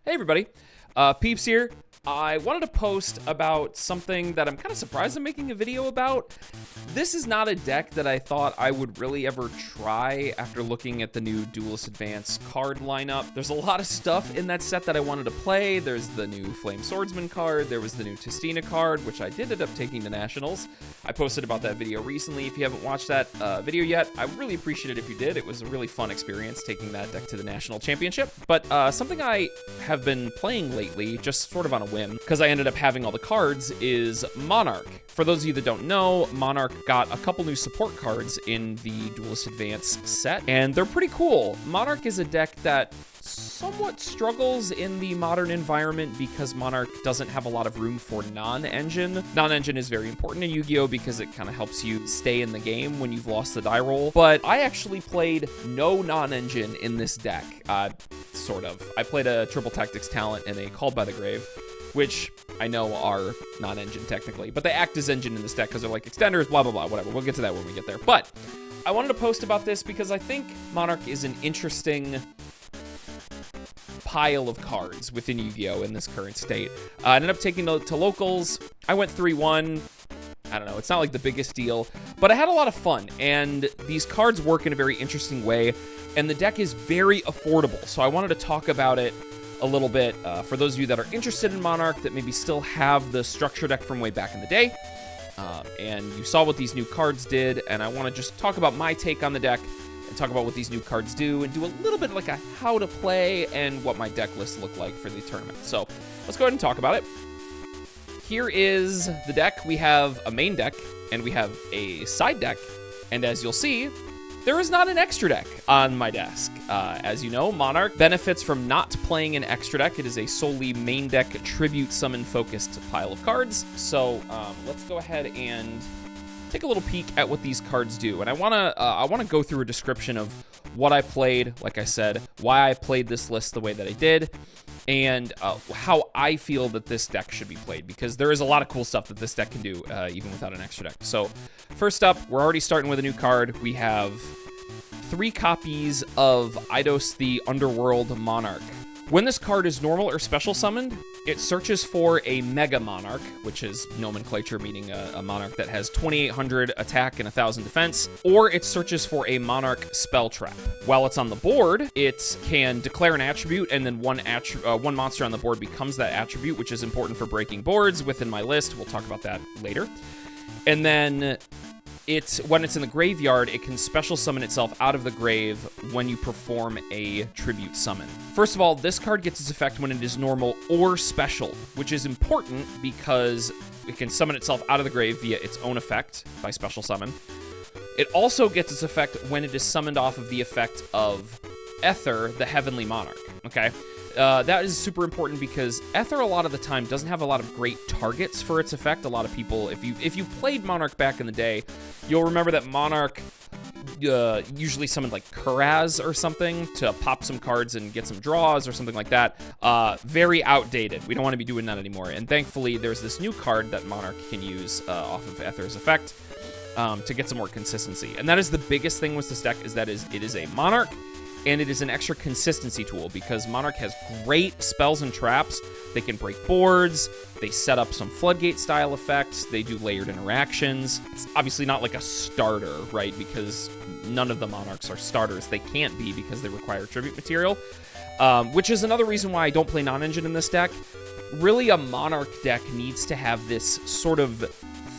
Hey everybody, Peeps here. I wanted to post about something that I'm kind of surprised I'm making a video about. This is not a deck that I thought I would really ever try after looking at the new Duelist Advance card lineup. There's a lot of stuff in that set that I wanted to play. There's the new Flame Swordsman card, there was the new Testina card, which I did end up taking to Nationals. I posted about that video recently. If you haven't watched that video yet, I really appreciate it if you did. It was a really fun experience taking that deck to the National Championship. But something I have been playing lately, just sort of on a whim, because I ended up having all the cards, is Monarch. For those of you that don't know, Monarch got a couple new support cards in the Duelist Advance set, and they're pretty cool. Monarch is a deck that somewhat struggles in the modern environment because Monarch doesn't have a lot of room for non-engine. Non-engine is very important in Yu-Gi-Oh! Because it kind of helps you stay in the game when you've lost the die roll. But I actually played no non-engine in this deck, sort of. I played a Triple Tactics Talent and a Called by the Grave, which I know are non-engine technically, but they act as engine in this deck because they're like extenders, blah, blah, blah, whatever. We'll get to that when we get there. But I wanted to post about this because I think Monarch is an interesting pile of cards within Yu-Gi-Oh! In this current state. I ended up taking to locals. I went 3-1. I don't know, it's not like the biggest deal, but I had a lot of fun, and these cards work in a very interesting way, and the deck is very affordable, so I wanted to talk about it a little bit for those of you that are interested in Monarch that maybe still have the structure deck from way back in the day, and you saw what these new cards did, and I want to just talk about my take on the deck and talk about what these new cards do and do a little bit like a how to play and what my deck lists look like for the tournament. So let's go ahead and talk about it. Here is the deck. We have a main deck and we have a side deck, and as you'll see, there is not an extra deck on my desk. As you know, Monarch benefits from not playing an extra deck. It is a solely main deck tribute summon focused pile of cards. So let's go ahead and take a little peek at what these cards do. And I wanna go through a description of what I played, like I said, why I played this list the way that I did, and how I feel that this deck should be played, because there is a lot of cool stuff that this deck can do, even without an extra deck. So first up, we're already starting with a new card. We have 3 copies of Idos the Underworld Monarch. When this card is normal or special summoned, it searches for a Mega Monarch, which is nomenclature meaning a Monarch that has 2,800 attack and 1,000 defense, or it searches for a Monarch Spell Trap. While it's on the board, it can declare an attribute, and then one monster on the board becomes that attribute, which is important for breaking boards within my list. We'll talk about that later. And then when it's in the graveyard, it can special summon itself out of the grave when you perform a tribute summon. First of all, this card gets its effect when it is normal or special, which is important because it can summon itself out of the grave via its own effect by special summon. It also gets its effect when it is summoned off of the effect of Ether, the Heavenly Monarch, okay? That is super important because Ether a lot of the time doesn't have a lot of great targets for its effect. A lot of people, if you played Monarch back in the day, you'll remember that Monarch usually summoned like Kuraz or something to pop some cards and get some draws or something like that. Very outdated. We don't want to be doing that anymore. And thankfully, there's this new card that Monarch can use off of Ether's effect to get some more consistency. And that is the biggest thing with this deck, is that it is a Monarch, and it is an extra consistency tool because Monarch has great spells and traps. They can break boards, they set up some floodgate style effects, they do layered interactions. It's obviously not like a starter, right? Because none of the Monarchs are starters. They can't be because they require tribute material, which is another reason why I don't play non-engine in this deck. Really, a Monarch deck needs to have this sort of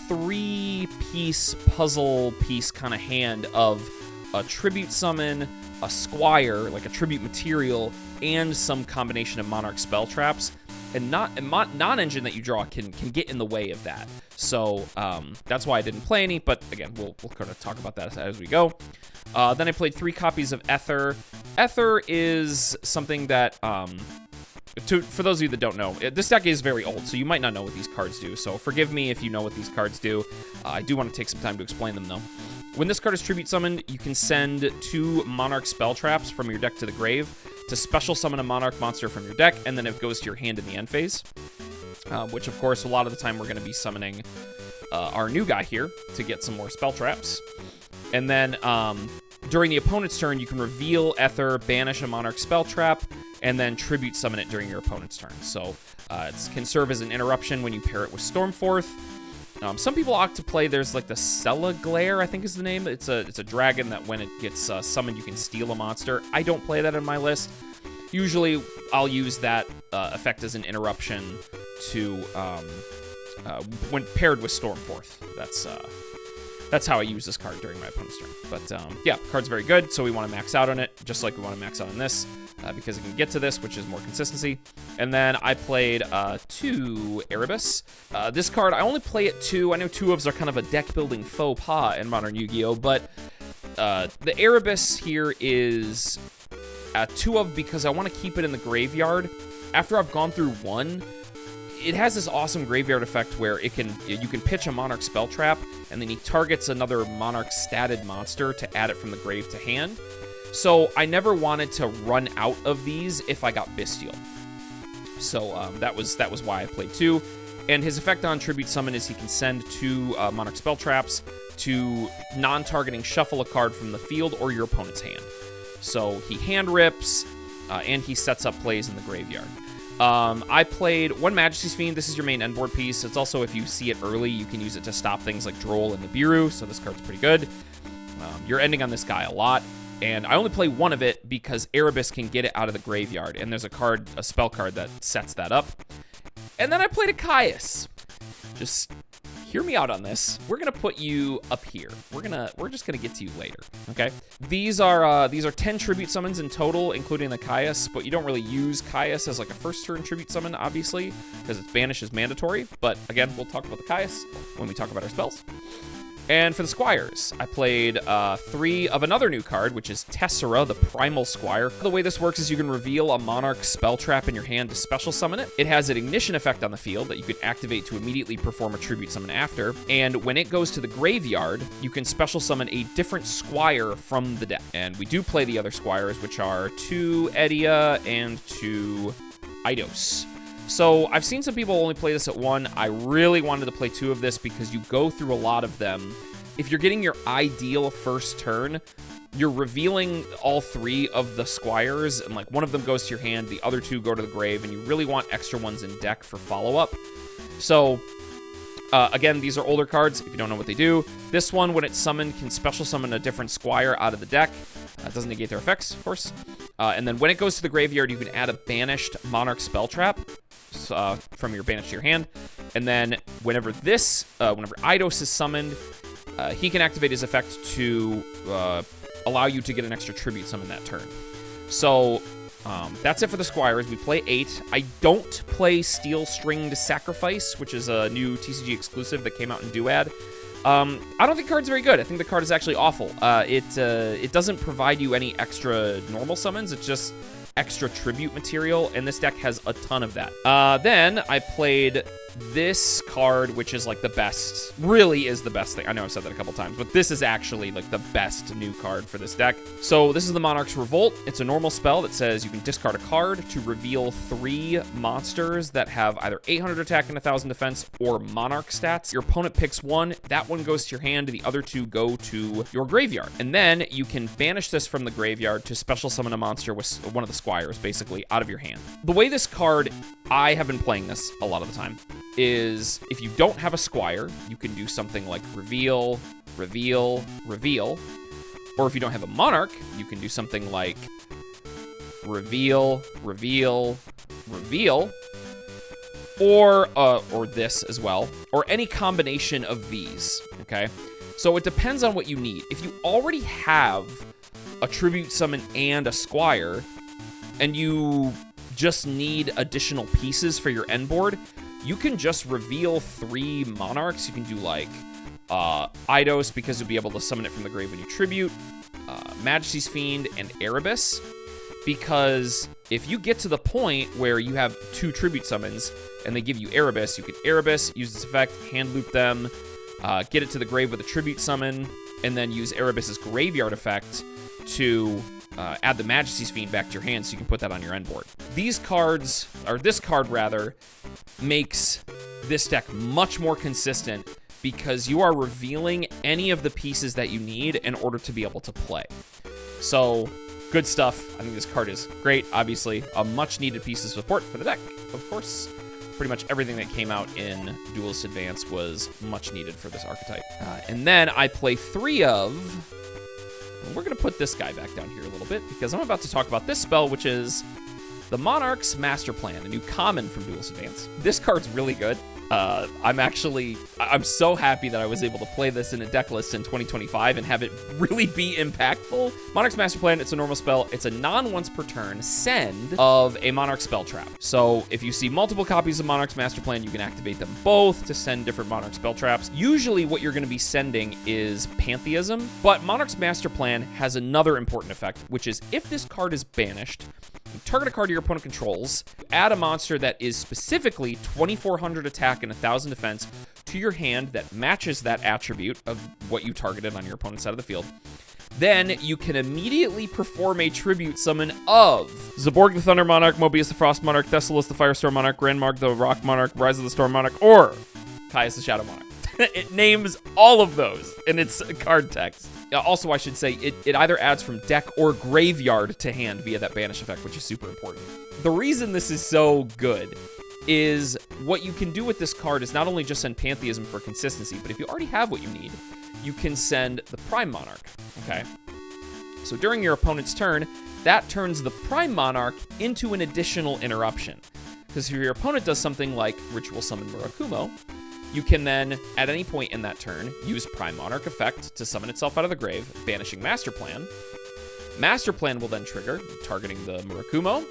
3-piece puzzle piece kind of hand of a tribute summon, a Squire, like a tribute material, and some combination of Monarch spell traps. And non-engine that you draw can get in the way of that. So that's why I didn't play any, but again, we'll kind of talk about that as we go. Then I played 3 copies of Ether. Ether is something that, for those of you that don't know, this deck is very old, so you might not know what these cards do. So forgive me if you know what these cards do. I do want to take some time to explain them, though. When this card is tribute summoned, you can send 2 Monarch spell traps from your deck to the grave to special summon a Monarch monster from your deck, and then it goes to your hand in the end phase. Which, of course, a lot of the time we're going to be summoning our new guy here to get some more spell traps. And then during the opponent's turn, you can reveal Ether, banish a Monarch spell trap, and then tribute summon it during your opponent's turn. So it can serve as an interruption when you pair it with Stormforth. Some people opt to play, there's like the Sella Glare, I think is the name. It's a dragon that when it gets summoned, you can steal a monster. I don't play that in my list. Usually, I'll use that effect as an interruption to when paired with Stormforth. That's how I use this card during my opponent's turn. But yeah, card's very good, so we want to max out on it, just like we want to max out on this, because it can get to this, which is more consistency. And then I played 2 Erebus. This card, I only play it 2. I know 2-ofs are kind of a deck-building faux pas in Modern Yu-Gi-Oh!, but the Erebus here is 2-of because I want to keep it in the graveyard. After I've gone through 1, it has this awesome graveyard effect where you can pitch a Monarch spell trap, and then he targets another Monarch statted monster to add it from the grave to hand. So I never wanted to run out of these if I got Bestial. So that was why I played 2. And his effect on Tribute Summon is he can send 2 Monarch spell traps to non-targeting shuffle a card from the field or your opponent's hand. So he hand rips, and he sets up plays in the graveyard. I played 1 Majesty's Fiend. This is your main endboard piece. It's also, if you see it early, you can use it to stop things like Droll and Nibiru, so this card's pretty good. You're ending on this guy a lot, and I only play 1 of it because Erebus can get it out of the graveyard, and there's a spell card that sets that up. And then I played a Caius. Just hear me out on this. We're gonna put you up here. We're just gonna get to you later, okay? These are 10 tribute summons in total, including the Caius, but you don't really use Caius as like a first turn tribute summon, obviously, because its banish is mandatory. But again, we'll talk about the Caius when we talk about our spells. And for the Squires, I played 3 of another new card, which is Tessera, the Primal Squire. The way this works is you can reveal a Monarch spell trap in your hand to special summon it. It has an ignition effect on the field that you can activate to immediately perform a tribute summon after. And when it goes to the graveyard, you can special summon a different Squire from the deck. And we do play the other Squires, which are 2 Edia and 2 Idos. So I've seen some people only play this at 1. I really wanted to play 2 of this because you go through a lot of them. If you're getting your ideal first turn, you're revealing all 3 of the Squires, and like one of them goes to your hand, the other 2 go to the grave, and you really want extra ones in deck for follow-up. So again, these are older cards, if you don't know what they do. This one, when it's summoned, can special summon a different Squire out of the deck. It doesn't negate their effects, of course. And then when it goes to the graveyard, you can add a banished Monarch spell trap from your banish to your hand. And then whenever Idos is summoned, he can activate his effect to allow you to get an extra tribute summon that turn. So that's it for the Squires. We play 8. I don't play Steel Stringed Sacrifice, which is a new TCG exclusive that came out in DUAD. I don't think the card's very good. I think the card is actually awful. It doesn't provide you any extra normal summons. It's just extra tribute material, and this deck has a ton of that. Then I played this card, which is like the best, really is the best thing. I know I've said that a couple times, but this is actually like the best new card for this deck. So this is the Monarch's Revolt. It's a normal spell that says you can discard a card to reveal 3 monsters that have either 800 attack and 1000 defense or Monarch stats. Your opponent picks 1, that one goes to your hand, the other 2 go to your graveyard. And then you can banish this from the graveyard to special summon a monster with one of the Squires, basically, out of your hand. The way this card, I have been playing this a lot of the time, is if you don't have a Squire, you can do something like reveal, reveal, reveal. Or if you don't have a Monarch, you can do something like reveal, reveal, reveal. Or this as well. Or any combination of these, okay? So it depends on what you need. If you already have a Tribute Summon and a Squire, and you just need additional pieces for your end board, you can just reveal 3 Monarchs. You can do like Idos, because you'll be able to summon it from the grave when you tribute, Majesty's Fiend, and Erebus, because if you get to the point where you have 2 tribute summons and they give you Erebus, you can Erebus, use this effect, hand loop them, get it to the grave with a tribute summon, and then use Erebus's graveyard effect to add the Majesty's Fiend back to your hand so you can put that on your end board. These cards, or this card rather, makes this deck much more consistent because you are revealing any of the pieces that you need in order to be able to play. So Good stuff. I think this card is great. Obviously, a much-needed piece of support for the deck. Of course, pretty much everything that came out in Duelist Advance was much needed for this archetype. And then I play 3 of... We're going to put this guy back down here a little bit because I'm about to talk about this spell, which is the Monarch's Master Plan, a new common from Duelist Advance. This card's really good. I'm so happy that I was able to play this in a deck list in 2025 and have it really be impactful. Monarch's Master Plan, it's a normal spell. It's a non-once per turn send of a Monarch spell trap. So if you see multiple copies of Monarch's Master Plan, you can activate them both to send different Monarch spell traps. Usually what you're going to be sending is Pantheism, but Monarch's Master Plan has another important effect, which is if this card is banished, you target a card your opponent controls, add a monster that is specifically 2,400 attack and 1,000 defense to your hand that matches that attribute of what you targeted on your opponent's side of the field. Then you can immediately perform a tribute summon of Zaborg the Thunder Monarch, Mobius the Frost Monarch, Thessalos the Firestorm Monarch, Grandmark the Rock Monarch, Rise of the Storm Monarch, or Caius the Shadow Monarch. It names all of those in its card text. Also, I should say, it either adds from deck or graveyard to hand via that banish effect, which is super important. The reason this is so good is what you can do with this card is not only just send Pantheism for consistency, but if you already have what you need, you can send the Prime Monarch, okay? So during your opponent's turn, that turns the Prime Monarch into an additional interruption. Because if your opponent does something like Ritual Summon Murakumo, you can then, at any point in that turn, use Prime Monarch effect to summon itself out of the grave, banishing Master Plan. Master Plan will then trigger, targeting the Murakumo.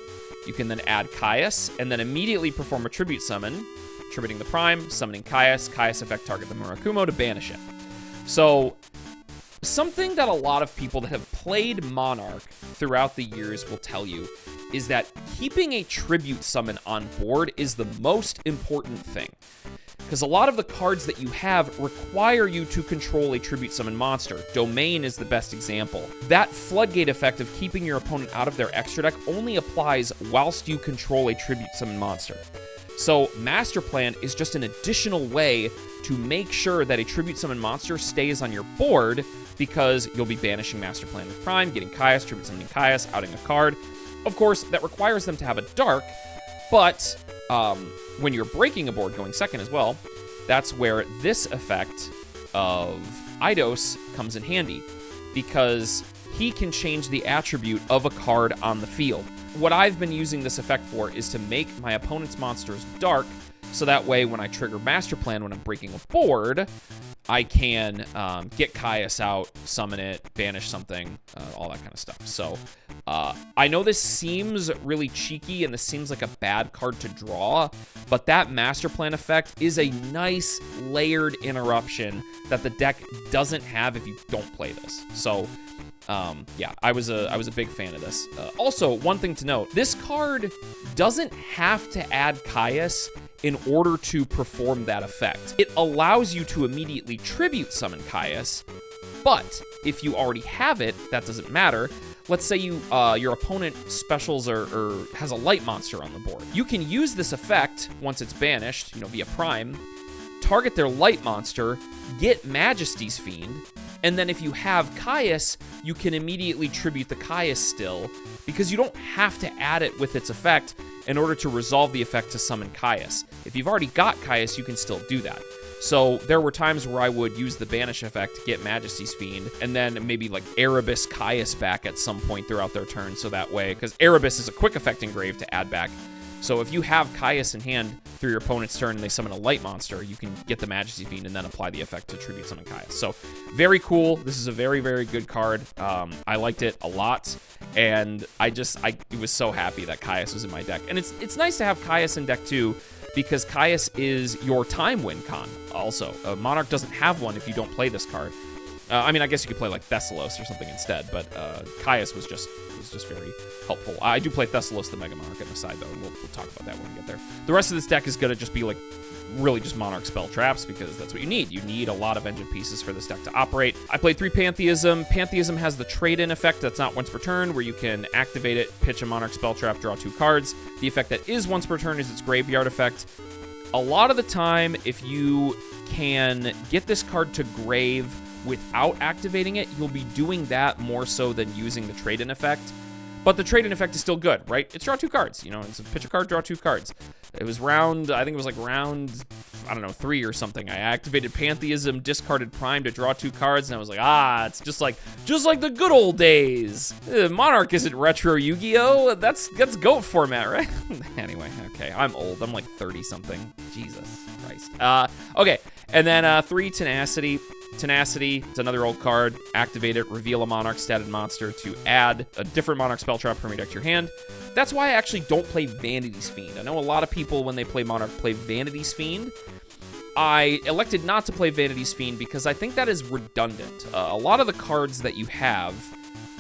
You can then add Caius, and then immediately perform a tribute summon, tributing the Prime, summoning Caius. Caius effect target the Murakumo to banish it. So, something that a lot of people that have played Monarch throughout the years will tell you is that keeping a tribute summon on board is the most important thing. Because a lot of the cards that you have require you to control a tribute summon monster. Domain is the best example. That floodgate effect of keeping your opponent out of their extra deck only applies whilst you control a tribute summon monster. So Master Plan is just an additional way to make sure that a tribute summon monster stays on your board because you'll be banishing Master Plan with Prime, getting Caius, tribute summoning Caius, outing a card. Of course, that requires them to have a dark, but when you're breaking a board going second as well, that's where this effect of Idos comes in handy, because he can change the attribute of a card on the field. What I've been using this effect for is to make my opponent's monsters dark, so that way when I trigger Master Plan when I'm breaking a board, I can get Caius out, summon it, banish something, all that kind of stuff. So I know this seems really cheeky and this seems like a bad card to draw, but that Master Plan effect is a nice layered interruption that the deck doesn't have if you don't play this. So yeah, I was a big fan of this. Also, one thing to note, this card doesn't have to add Caius in order to perform that effect. It allows you to immediately tribute summon Caius, but if you already have it, that doesn't matter. Let's say your opponent specials or has a light monster on the board. You can use this effect once it's banished, via Prime, target their light monster, get Majesty's Fiend, and then if you have Caius, you can immediately tribute the Caius still, because you don't have to add it with its effect in order to resolve the effect to summon Caius. If you've already got Caius, you can still do that. So there were times where I would use the Banish effect to get Majesty's Fiend, and then maybe like Erebus Caius back at some point throughout their turn, so that way, because Erebus is a quick effect engrave to add back. So if you have Caius in hand through your opponent's turn and they summon a light monster, you can get the Majesty Fiend and then apply the effect to tribute summon Caius. So very cool. This is a very, very good card. I liked it a lot, and I was so happy that Caius was in my deck. And it's nice to have Caius in deck too, because Caius is your time win con also. Monarch doesn't have one if you don't play this card. I mean, I guess you could play like Thessalos or something instead, but Caius was just very helpful. I do play Thessalos the Mega Monarch on the side, though, and we'll talk about that when we get there. The rest of this deck is going to just be like really just Monarch spell traps, because that's what you need. You need a lot of engine pieces for this deck to operate. I played 3 Pantheism. Pantheism has the trade-in effect that's not once per turn, where you can activate it, pitch a Monarch spell trap, draw 2 cards. The effect that is once per turn is its graveyard effect. A lot of the time, if you can get this card to grave without activating it, you'll be doing that more so than using the trade-in effect. But the trade-in effect is still good, right? It's draw 2 cards. You know, it's a pitch a card, draw 2 cards. It was round, I think it was like round, I don't know, 3 or something. I activated Pantheism, discarded Prime to draw 2 cards, and I was like, it's just like the good old days. Monarch isn't retro Yu-Gi-Oh! That's Goat format, right? Anyway, okay, I'm old. I'm like 30-something. Jesus Christ. Okay, and then 3 Tenacity. Tenacity, it's another old card. Activate it, reveal a Monarch statted monster to add a different Monarch spell trap from your deck to your hand. That's why I actually don't play Vanity's Fiend. I know a lot of people, when they play Monarch, play Vanity's Fiend. I elected not to play Vanity's Fiend because I think that is redundant. A lot of the cards that you have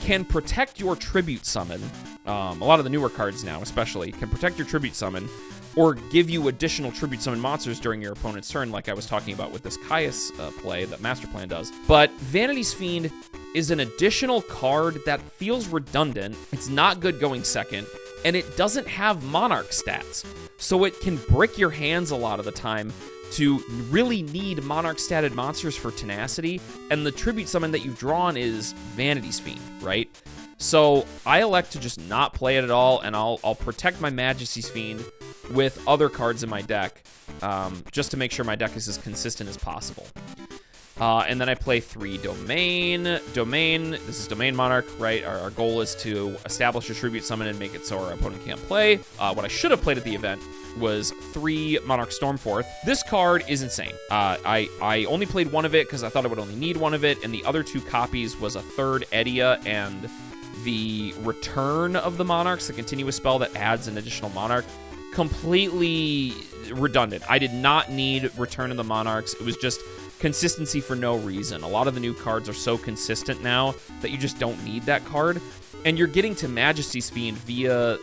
can protect your Tribute Summon. A lot of the newer cards now, especially, can protect your Tribute Summon or give you additional Tribute Summon monsters during your opponent's turn, like I was talking about with this Caius play that Master Plan does. But Vanity's Fiend is an additional card that feels redundant. It's not good going second, and it doesn't have Monarch stats. So it can brick your hands a lot of the time to really need Monarch statted monsters for Tenacity, and the Tribute Summon that you've drawn is Vanity's Fiend, right? So I elect to just not play it at all, and I'll protect my Majesty's Fiend with other cards in my deck, just to make sure my deck is as consistent as possible. And then I play 3 Domain. Domain, this is Domain Monarch, right? Our goal is to establish a Tribute Summon and make it so our opponent can't play. What I should have played at the event was 3 Monarch Stormforth. This card is insane. I only played one of it because I thought I would only need one of it, and the other 2 copies was a 3rd Edia and the Return of the Monarchs, the continuous spell that adds an additional Monarch. Completely redundant. I did not need Return of the Monarchs. It was just consistency for no reason. A lot of the new cards are so consistent now that you just don't need that card. And you're getting to Majesty's Fiend via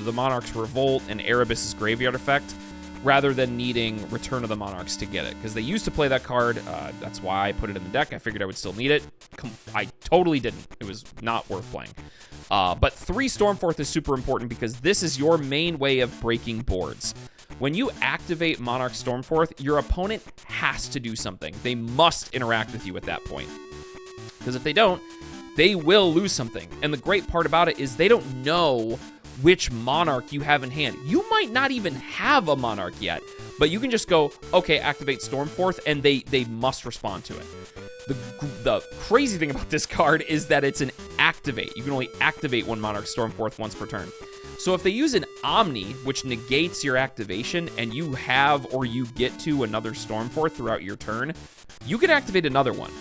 the Monarch's Revolt and Erebus' Graveyard effect, rather than needing Return of the Monarchs to get it. Because they used to play that card. That's why I put it in the deck. I figured I would still need it. I totally didn't. It was not worth playing. But 3 Stormforth is super important because this is your main way of breaking boards. When you activate Monarch Stormforth, your opponent has to do something. They must interact with you at that point. Because if they don't, they will lose something. And the great part about it is they don't know which Monarch you have in hand. You might not even have a Monarch yet, but you can just go, okay, activate Stormforth, and they must respond to it. The crazy thing about this card is that it's an activate. You can only activate 1 Monarch Stormforth once per turn. So if they use an Omni, which negates your activation, and you have or you get to another Stormforth throughout your turn, you can activate another one.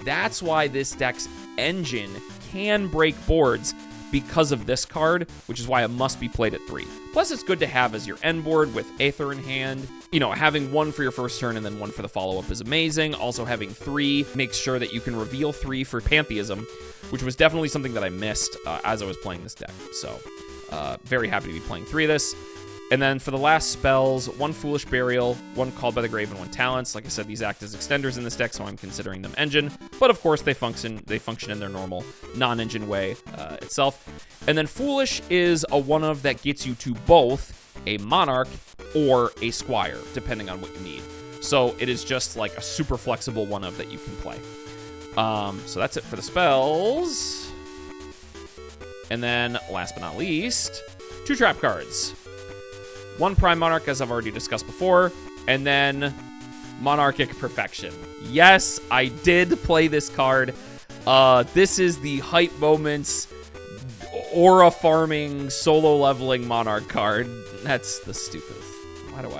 That's why this deck's engine can break boards, because of this card, which is why it must be played at 3. Plus, it's good to have as your end board with Aether in hand. You know, having 1 for your first turn and then 1 for the follow-up is amazing. Also, having 3 makes sure that you can reveal 3 for Pantheism, which was definitely something that I missed as I was playing this deck. So, very happy to be playing 3 of this. And then for the last spells, 1 Foolish Burial, 1 Called by the Grave, and 1 Talents. Like I said, these act as extenders in this deck, so I'm considering them engine. But of course, they function in their normal non-engine way itself. And then Foolish is a one-of that gets you to both a Monarch or a Squire, depending on what you need. So it is just like a super flexible one-of that you can play. So that's it for the spells. And then, last but not least, 2 trap cards. 1 Prime Monarch, as I've already discussed before, and then Monarchic Perfection. Yes, I did play this card. This is the hype moments, aura farming, solo leveling Monarch card. That's the stupidest. Why do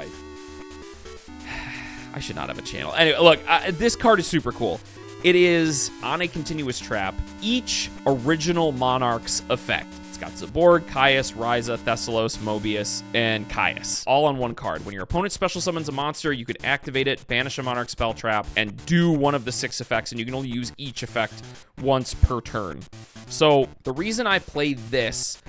I should not have a channel. Anyway, look, this card is super cool. It is on a continuous trap. Each original Monarch's effect. Got Zaborg, Caius, Ryza, Thessalos, Mobius, and Caius, all on 1 card. When your opponent special summons a monster, you could activate it, banish a Monarch spell trap, and do one of the 6 effects, and you can only use each effect once per turn. So the reason I play this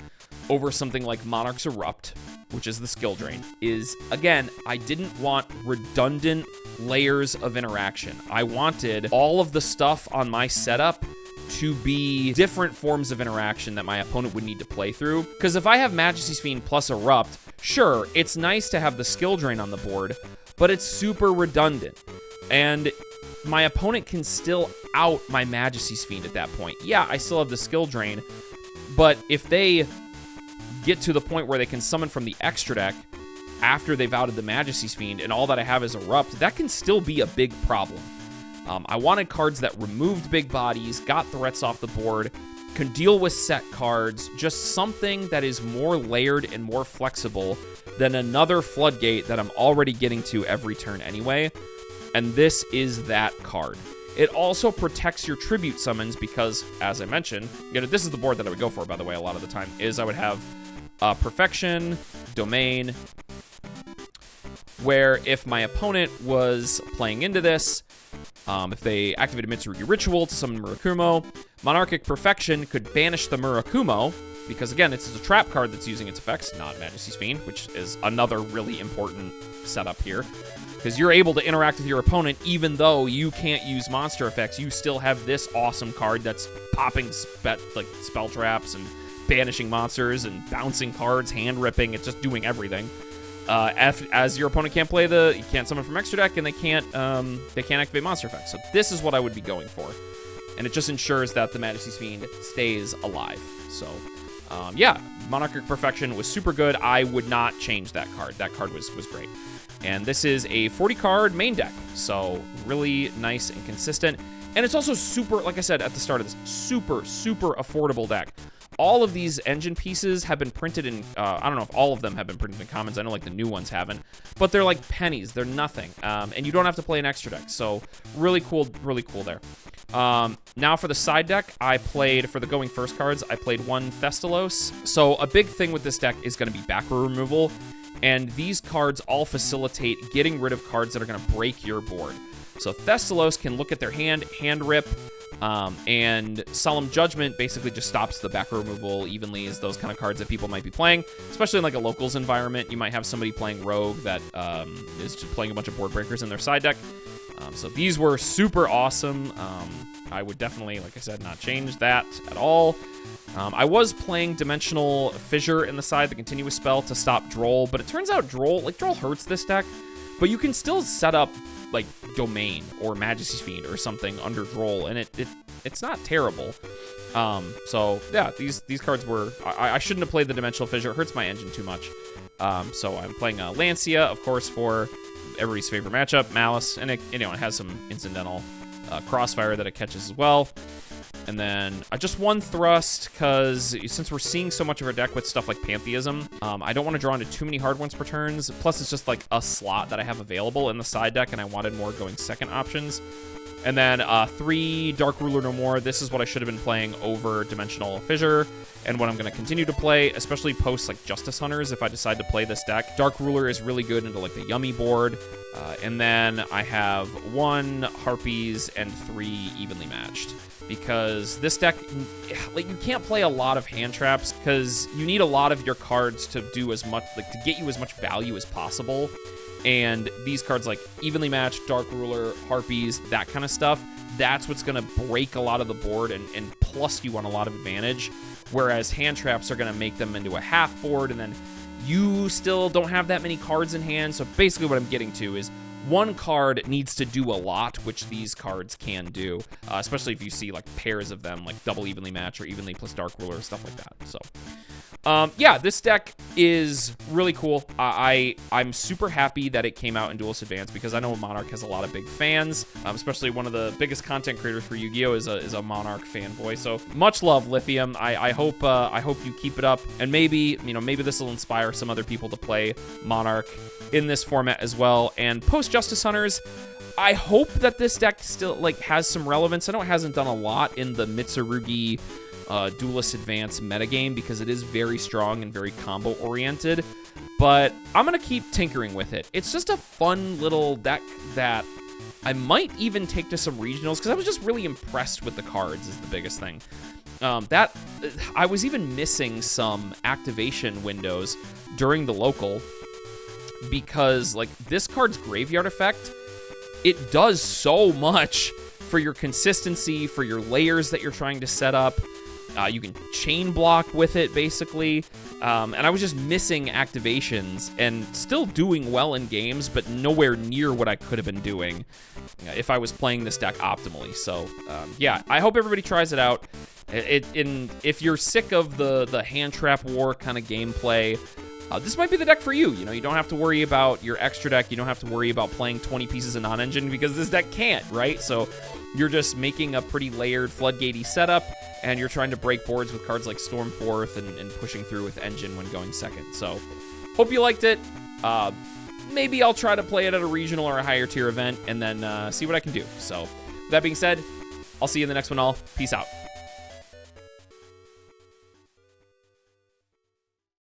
over something like Monarch's Erupt, which is the skill drain, is, again, I didn't want redundant layers of interaction. I wanted all of the stuff on my setup to be different forms of interaction that my opponent would need to play through. Because if I have Majesty's Fiend plus Erupt, sure, it's nice to have the skill drain on the board, but it's super redundant. And my opponent can still out my Majesty's Fiend at that point. Yeah, I still have the skill drain, But if they get to the point where they can summon from the extra deck after they've outed the Majesty's Fiend and all that I have is Erupt, that can still be a big problem. I wanted cards that removed big bodies, got threats off the board, can deal with set cards, just something that is more layered and more flexible than another floodgate that I'm already getting to every turn anyway. And this is that card. It also protects your tribute summons because, as I mentioned, this is the board that I would go for, by the way, a lot of the time, is I would have Perfection, Domain, where if my opponent was playing into this, if they activated Mitsurugi Ritual to summon Murakumo, Monarchic Perfection could banish the Murakumo, because again, it's a trap card that's using its effects, not Majesty's Fiend, which is another really important setup here. Because you're able to interact with your opponent even though you can't use monster effects. You still have this awesome card that's popping spell traps and banishing monsters and bouncing cards, hand ripping. It's just doing everything. As your opponent can't play you can't summon from extra deck, and they can't activate monster effects. So this is what I would be going for, and it just ensures that the Majesty's Fiend stays alive. So yeah, Monarchic Perfection was super good. I would not change that card. That card was great. And this is a 40-card main deck, so really nice and consistent. And it's also super, like I said at the start of this, super affordable deck. All of these engine pieces have been printed in, I don't know if all of them have been printed in commons. I know like the new ones haven't, but they're like pennies. They're nothing. And you don't have to play an extra deck. So really cool there. Now for the side deck, I played, for the going first cards, I played one Thestalos. So a big thing with this deck is going to be back row removal. And these cards all facilitate getting rid of cards that are going to break your board. So Thestalos can look at their hand rip, and Solemn Judgment basically just stops the back row removal evenly as those kind of cards that people might be playing, especially in like a locals environment. You might have somebody playing Rogue that is just playing a bunch of board breakers in their side deck. So these were super awesome. I would definitely, like I said, not change that at all. I was playing Dimensional Fissure in the side, the continuous spell, to stop Droll, but it turns out Droll hurts this deck, but you can still set up like Domain or Majesty's Fiend or something under Droll, and it's not terrible. So yeah, these cards were, I shouldn't have played the Dimensional Fissure. It hurts my engine too much. So I'm playing Lancia, of course, for everybody's favorite matchup, Malice, and it has some incidental Crossfire that it catches as well. And then just one Thrust, because since we're seeing so much of our deck with stuff like Pantheism, I don't want to draw into too many hard ones per turns. Plus, it's just like a slot that I have available in the side deck, and I wanted more going second options. And then 3 Dark Ruler No More. This is what I should have been playing over Dimensional Fissure, and what I'm going to continue to play, especially post like Justice Hunters if I decide to play this deck. Dark Ruler is really good into like the Yummy board. And then I have 1 Harpies and 3 Evenly Matched. Because this deck, like, you can't play a lot of hand traps because you need a lot of your cards to do as much, like, to get you as much value as possible. And these cards like Evenly Matched, Dark Ruler, Harpies, that kind of stuff, that's what's going to break a lot of the board and plus you on a lot of advantage. Whereas hand traps are going to make them into a half board, and then you still don't have that many cards in hand. So basically what I'm getting to is one card needs to do a lot, which these cards can do, especially if you see like pairs of them, like double Evenly Match or Evenly plus Dark Ruler, stuff like that. So yeah, this deck is really cool. I'm super happy that it came out in Duelist Advance because I know Monarch has a lot of big fans, especially one of the biggest content creators for Yu-Gi-Oh! is a Monarch fanboy. So much love, Lithium. I hope you keep it up, and maybe this will inspire some other people to play Monarch in this format as well. And post Justice Hunters, I hope that this deck still like has some relevance. I know it hasn't done a lot in the Mitsurugi Duelist Advance metagame because it is very strong and very combo oriented, but I'm gonna keep tinkering with it. It's just a fun little deck that I might even take to some regionals because I was just really impressed with the cards is the biggest thing. That I was even missing some activation windows during the local because like this card's graveyard effect, it does so much for your consistency, for your layers that you're trying to set up. You can chain block with it, basically. And I was just missing activations and still doing well in games, but nowhere near what I could have been doing if I was playing this deck optimally. So, yeah, I hope everybody tries it out. If you're sick of the hand trap war kind of gameplay, this might be the deck for you. You know, you don't have to worry about your extra deck. You don't have to worry about playing 20 pieces of non-engine because this deck can't, right? So you're just making a pretty layered floodgatey setup, and you're trying to break boards with cards like Stormforth and pushing through with engine when going second. So hope you liked it. Maybe I'll try to play it at a regional or a higher tier event and then see what I can do. So with that being said, I'll see you in the next one all. Peace out.